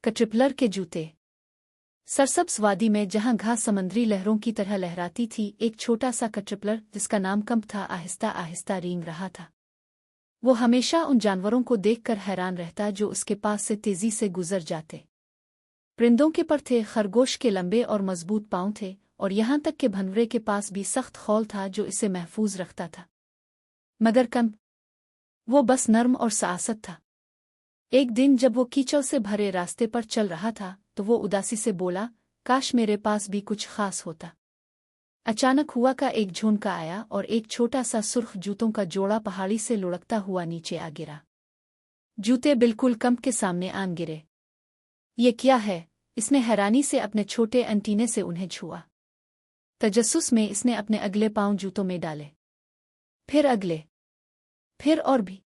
Caterpillar के जूते। सरसब्ज वादी में जहां घास समुद्री लहरों की तरह लहराती थी, एक छोटा सा कैटरपिलर जिसका नाम कंप था आहिस्ता आहिस्ता रेंग रहा था। वो हमेशा उन जानवरों को देखकर हैरान रहता जो उसके पास से तेजी से गुजर जाते। परिंदों के पर थे, खरगोश के लंबे और मजबूत पांव थे, और यहां तक कि भंवरे के पास भी सख्त खौल था जो इसे महफूज रखता था। मगर कंप, वो बस नर्म और साहसिक था। एक दिन जब वो कीचड़ से भरे रास्ते पर चल रहा था तो वो उदासी से बोला, काश मेरे पास भी कुछ खास होता। अचानक हुआ का एक झोंका आया और एक छोटा सा सुर्ख जूतों का जोड़ा पहाड़ी से लुढ़कता हुआ नीचे आ गिरा। जूते बिल्कुल कंप के सामने आन गिरे। ये क्या है? इसने हैरानी से अपने छोटे अंटीने से उन्हें छुआ। तजस्सुस में इसने अपने अगले पांव जूतों में डाले, फिर अगले, फिर और भी।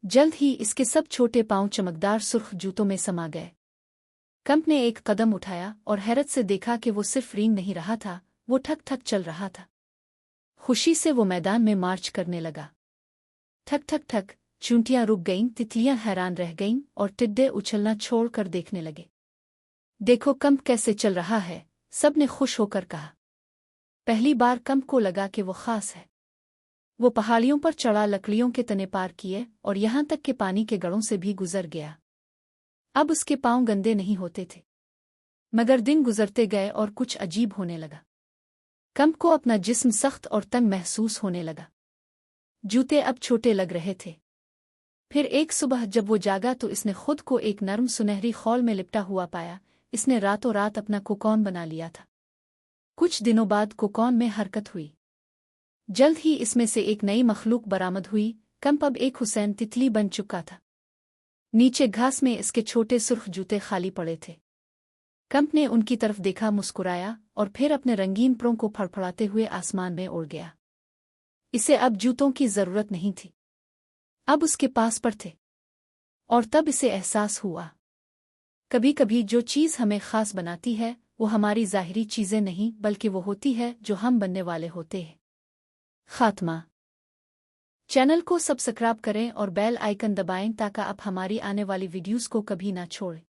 जल्द ही इसके सब छोटे पांव चमकदार सुर्ख जूतों में समा गए। कंप ने एक कदम उठाया और हैरत से देखा कि वो सिर्फ रेंग नहीं रहा था, वो ठक ठक चल रहा था। खुशी से वो मैदान में मार्च करने लगा। ठक ठक ठक, चूंटियां रुक गईं, तितलियां हैरान रह गईं और टिड्डे उछलना छोड़कर देखने लगे। देखो कंप कैसे चल रहा है, सब ने खुश होकर कहा। पहली बार कंप को लगा कि वो खास है। वो पहाड़ियों पर चढ़ा, लकड़ियों के तने पार किए और यहां तक कि पानी के गड़ों से भी गुजर गया। अब उसके पांव गंदे नहीं होते थे। मगर दिन गुजरते गए और कुछ अजीब होने लगा। कंप को अपना जिस्म सख्त और तंग महसूस होने लगा। जूते अब छोटे लग रहे थे। फिर एक सुबह जब वो जागा तो इसने खुद को एक नर्म सुनहरी खौल में लिपटा हुआ पाया। इसने रातों रात अपना कोकॉन बना लिया था। कुछ दिनों बाद कोकॉन में हरकत हुई। जल्द ही इसमें से एक नई मखलूक बरामद हुई। कंप अब एक हुसैन तितली बन चुका था। नीचे घास में इसके छोटे सुर्ख जूते खाली पड़े थे। कंप ने उनकी तरफ देखा, मुस्कुराया और फिर अपने रंगीन परों को फड़फड़ाते हुए आसमान में उड़ गया। इसे अब जूतों की जरूरत नहीं थी, अब उसके पास पर थे। और तब इसे एहसास हुआ, कभी कभी जो चीज़ हमें खास बनाती है वो हमारी ज़ाहिरी चीज़ें नहीं बल्कि वो होती है जो हम बनने वाले होते हैं। खात्मा। चैनल को सब्सक्राइब करें और बेल आइकन दबाएं ताकि आप हमारी आने वाली वीडियोस को कभी ना छोड़ें।